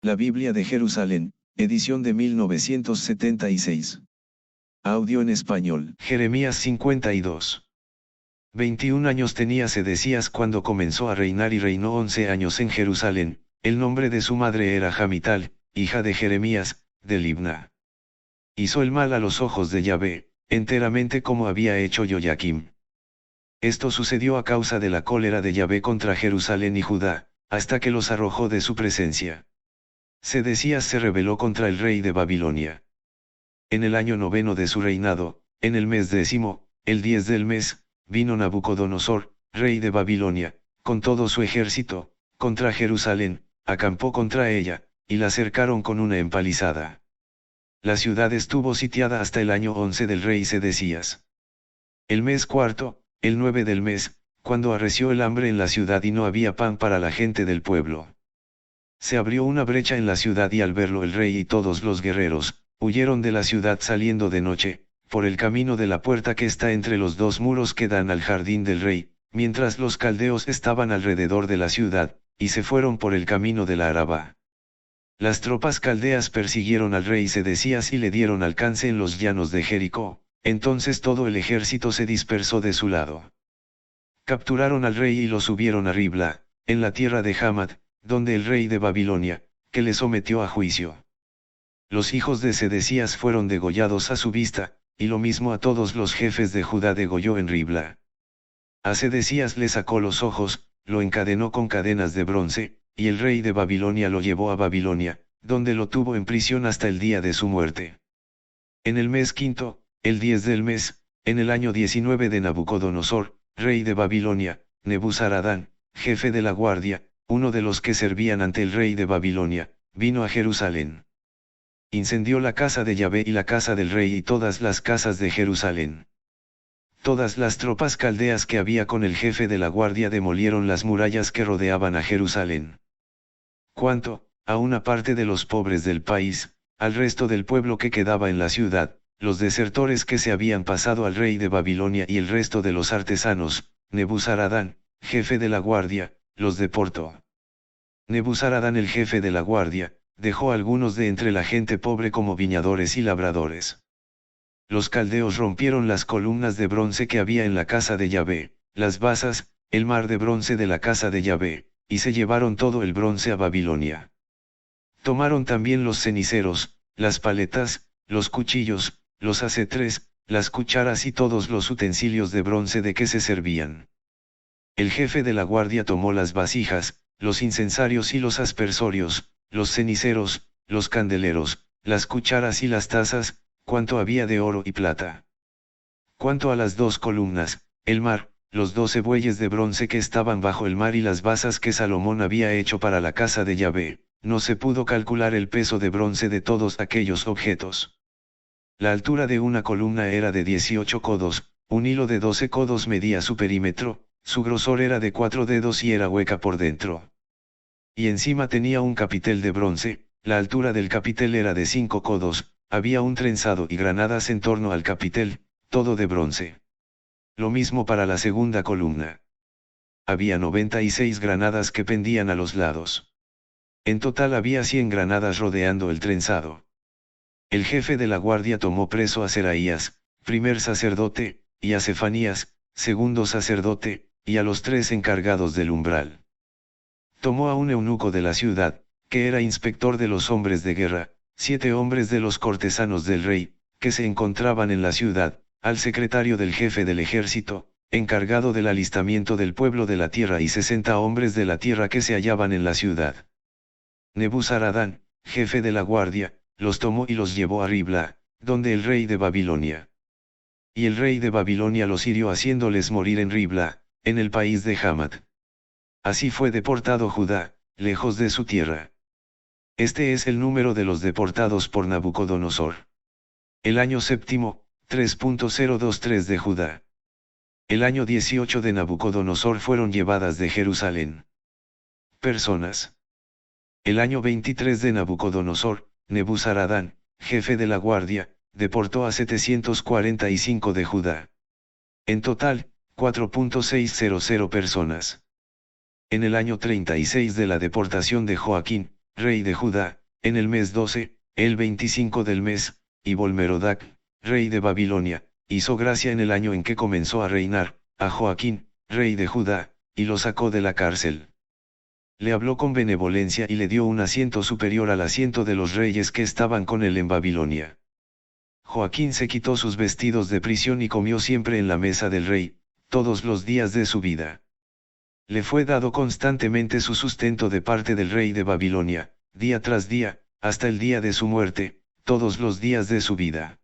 La Biblia de Jerusalén, edición de 1976. Audio en español. Jeremías 52. 21 años tenía Sedecías cuando comenzó a reinar y reinó 11 años en Jerusalén. El nombre de su madre era Jamital, hija de Jeremías, de Libna. Hizo el mal a los ojos de Yahvé, enteramente como había hecho Joyaquim. Esto sucedió a causa de la cólera de Yahvé contra Jerusalén y Judá, hasta que los arrojó de su presencia. Sedecías se rebeló contra el rey de Babilonia. En el año 9 de su reinado, en el mes 10, el 10 del mes, vino Nabucodonosor, rey de Babilonia, con todo su ejército, contra Jerusalén, acampó contra ella, y la cercaron con una empalizada. La ciudad estuvo sitiada hasta el año 11 del rey Sedecías. El mes cuarto, el 9 del mes, cuando arreció el hambre en la ciudad y no había pan para la gente del pueblo. Se abrió una brecha en la ciudad y al verlo el rey y todos los guerreros, huyeron de la ciudad saliendo de noche, por el camino de la puerta que está entre los dos muros que dan al jardín del rey, mientras los caldeos estaban alrededor de la ciudad, y se fueron por el camino de la Araba. Las tropas caldeas persiguieron al rey Sedecías y le dieron alcance en los llanos de Jericó, entonces todo el ejército se dispersó de su lado. Capturaron al rey y lo subieron a Ribla, en la tierra de Hamat, donde el rey de Babilonia, que le sometió a juicio. Los hijos de Sedecías fueron degollados a su vista, y lo mismo a todos los jefes de Judá degolló en Ribla. A Sedecías le sacó los ojos, lo encadenó con cadenas de bronce, y el rey de Babilonia lo llevó a Babilonia, donde lo tuvo en prisión hasta el día de su muerte. En el mes quinto, el 10 del mes, en el año 19 de Nabucodonosor, rey de Babilonia, Nebuzaradán, jefe de la guardia, uno de los que servían ante el rey de Babilonia, vino a Jerusalén. Incendió la casa de Yahvé y la casa del rey y todas las casas de Jerusalén. Todas las tropas caldeas que había con el jefe de la guardia demolieron las murallas que rodeaban a Jerusalén. Cuanto, a una parte de los pobres del país, al resto del pueblo que quedaba en la ciudad, los desertores que se habían pasado al rey de Babilonia y el resto de los artesanos, Nebuzaradán, jefe de la guardia, los deportó. Nebuzaradán el jefe de la guardia, dejó algunos de entre la gente pobre como viñadores y labradores. Los caldeos rompieron las columnas de bronce que había en la casa de Yahvé, las basas, el mar de bronce de la casa de Yahvé, y se llevaron todo el bronce a Babilonia. Tomaron también los ceniceros, las paletas, los cuchillos, los acetres, las cucharas y todos los utensilios de bronce de que se servían. El jefe de la guardia tomó las vasijas, los incensarios y los aspersorios, los ceniceros, los candeleros, las cucharas y las tazas, cuanto había de oro y plata. Cuanto a las dos columnas, el mar, los 12 bueyes de bronce que estaban bajo el mar y las basas que Salomón había hecho para la casa de Yahvé, no se pudo calcular el peso de bronce de todos aquellos objetos. La altura de una columna era de 18 codos, un hilo de 12 codos medía su perímetro, su grosor era de 4 dedos y era hueca por dentro. Y encima tenía un capitel de bronce, la altura del capitel era de 5 codos, había un trenzado y granadas en torno al capitel, todo de bronce. Lo mismo para la segunda columna. Había 96 granadas que pendían a los lados. En total había 100 granadas rodeando el trenzado. El jefe de la guardia tomó preso a Seraías, primer sacerdote, y a Cefanías, segundo sacerdote, y a los 3 encargados del umbral. Tomó a un eunuco de la ciudad, que era inspector de los hombres de guerra, 7 hombres de los cortesanos del rey, que se encontraban en la ciudad, al secretario del jefe del ejército, encargado del alistamiento del pueblo de la tierra y 60 hombres de la tierra que se hallaban en la ciudad. Nebuzaradán, jefe de la guardia, los tomó y los llevó a Ribla, donde el rey de Babilonia. Y el rey de Babilonia los hirió haciéndoles morir en Ribla, en el país de Hamat. Así fue deportado Judá, lejos de su tierra. Este es el número de los deportados por Nabucodonosor. El año séptimo, 3.023 de Judá. El año 18 de Nabucodonosor fueron llevadas de Jerusalén. Personas. El año 23 de Nabucodonosor, Nebuzaradán, jefe de la guardia, deportó a 745 de Judá. En total, 4.600 personas. En el año 36 de la deportación de Joaquín, rey de Judá, en el mes 12, el 25 del mes, y Bolmerodac, rey de Babilonia, hizo gracia en el año en que comenzó a reinar, a Joaquín, rey de Judá, y lo sacó de la cárcel. Le habló con benevolencia y le dio un asiento superior al asiento de los reyes que estaban con él en Babilonia. Joaquín se quitó sus vestidos de prisión y comió siempre en la mesa del rey, todos los días de su vida. Le fue dado constantemente su sustento de parte del rey de Babilonia, día tras día, hasta el día de su muerte, todos los días de su vida.